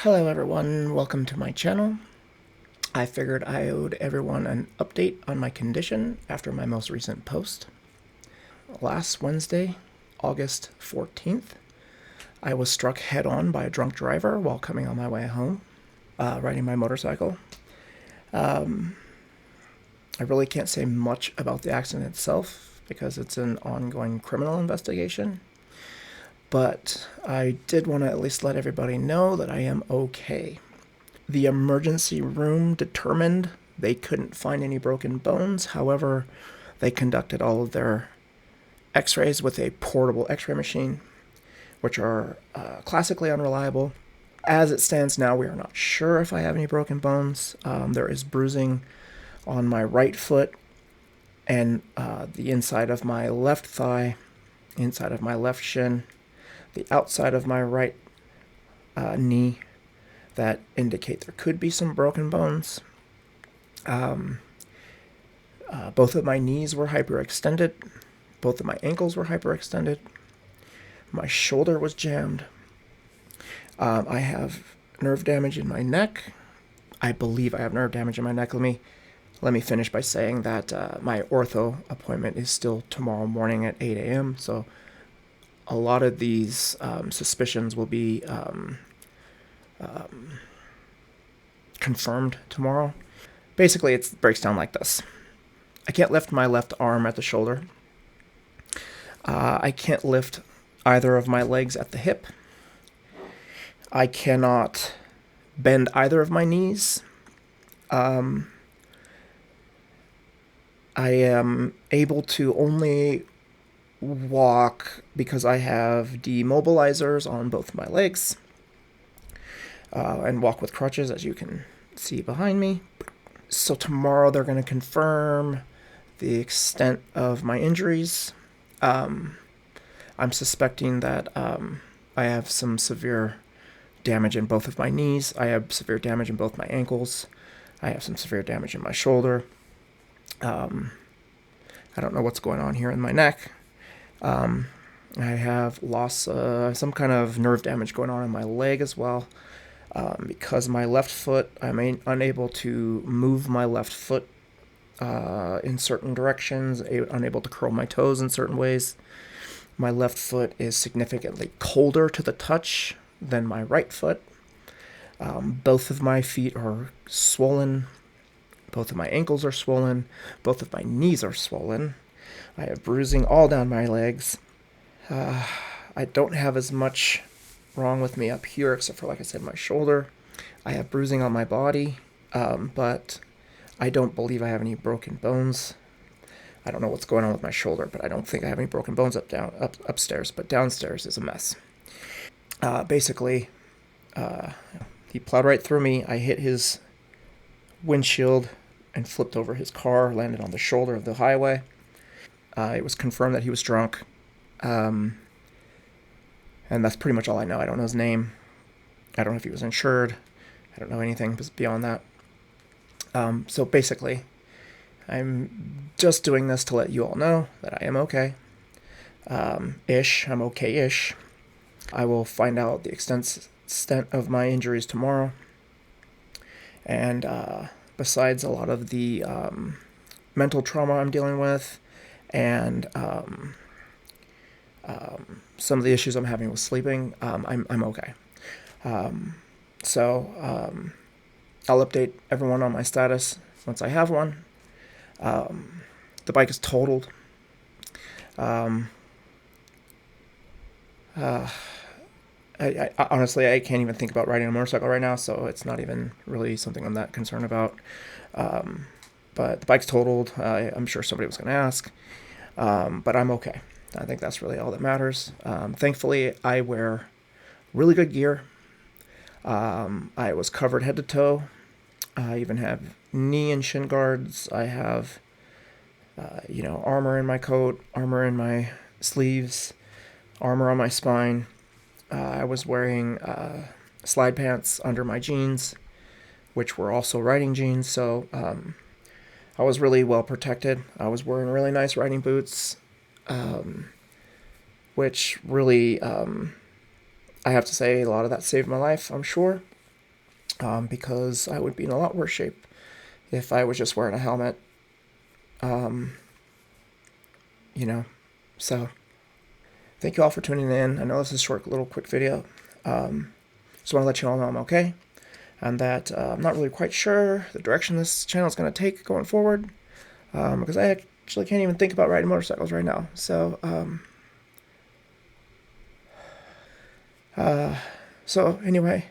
Hello everyone, welcome to my channel. I figured I owed everyone an update on my condition after my most recent post. Last Wednesday, August 14th, I was struck head-on by a drunk driver while coming on my way home, riding my motorcycle. I really can't say much about the accident itself because it's an ongoing criminal investigation. But I did want to at least let everybody know that I am okay. The emergency room determined they couldn't find any broken bones. However, they conducted all of their x-rays with a portable x-ray machine, which are classically unreliable. As it stands now, we are not sure if I have any broken bones. There is bruising on my right foot and the inside of my left thigh, inside of my left shin, the outside of my right knee that indicate there could be some broken bones. Both of my knees were hyperextended. Both of my ankles were hyperextended. My shoulder was jammed. I have nerve damage in my neck. I believe I have nerve damage in my neck. Let me finish by saying that my ortho appointment is still tomorrow morning at 8 a.m. So a lot of these suspicions will be confirmed tomorrow. Basically, it breaks down like this. I can't lift my left arm at the shoulder. I can't lift either of my legs at the hip. I cannot bend either of my knees. I am able to only walk because I have demobilizers on both my legs and walk with crutches, as you can see behind me. So tomorrow they're going to confirm the extent of my injuries. I'm suspecting that I have some severe damage in both of my knees. I have severe damage in both my ankles. I have some severe damage in my shoulder. I don't know what's going on here in my neck. I have lost some kind of nerve damage going on in my leg as well. Because my left foot, I'm unable to move my left foot in certain directions, unable to curl my toes in certain ways. My left foot is significantly colder to the touch than my right foot. Both of my feet are swollen. Both of my ankles are swollen. Both of my knees are swollen. I have bruising all down my legs. I don't have as much wrong with me up here, except for, like I said, my shoulder. I have bruising on my body, but I don't believe I have any broken bones. I don't know what's going on with my shoulder, but I don't think I have any broken bones upstairs, but downstairs is a mess. Basically, he plowed right through me. I hit his windshield and flipped over his car, landed on the shoulder of the highway. It was confirmed that he was drunk. And that's pretty much all I know. I don't know his name. I don't know if he was insured. I don't know anything beyond that. So basically, I'm just doing this to let you all know that I am okay. I'm okay-ish. I will find out the extent of my injuries tomorrow. And besides a lot of the mental trauma I'm dealing with and some of the issues I'm having with sleeping, I'm okay. So I'll update everyone on my status once I have one. The bike is totaled. I honestly, I can't even think about riding a motorcycle right now, so it's not even really something I'm that concerned about. But the bike's totaled. I'm sure somebody was going to ask, but I'm okay. I think that's really all that matters. Thankfully, I wear really good gear. I was covered head to toe. I even have knee and shin guards. I have, armor in my coat, armor in my sleeves, armor on my spine. I was wearing slide pants under my jeans, which were also riding jeans. So I was really well protected. I was wearing really nice riding boots. Which really, I have to say, a lot of that saved my life, I'm sure. because I would be in a lot worse shape if I was just wearing a helmet. So thank you all for tuning in. I know this is a short, little quick video. Just want to let you all know I'm okay, and that I'm not really quite sure the direction this channel is going to take going forward, because I actually can't even think about riding motorcycles right now. So, anyway,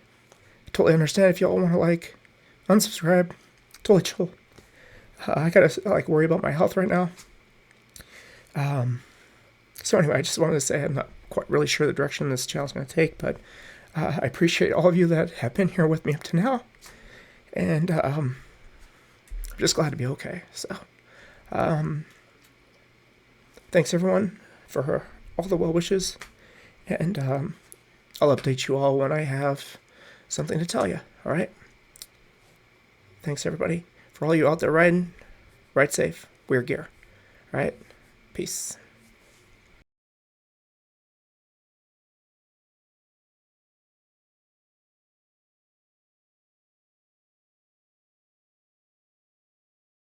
totally understand if y'all want to unsubscribe. Totally chill. I gotta worry about my health right now. So anyway, I just wanted to say I'm not quite really sure the direction this channel is going to take, but I appreciate all of you that have been here with me up to now, and I'm just glad to be okay. So, thanks everyone for all the well wishes, and I'll update you all when I have something to tell you. All right. Thanks everybody for all you out there riding. Ride safe. Wear gear. All right. Peace.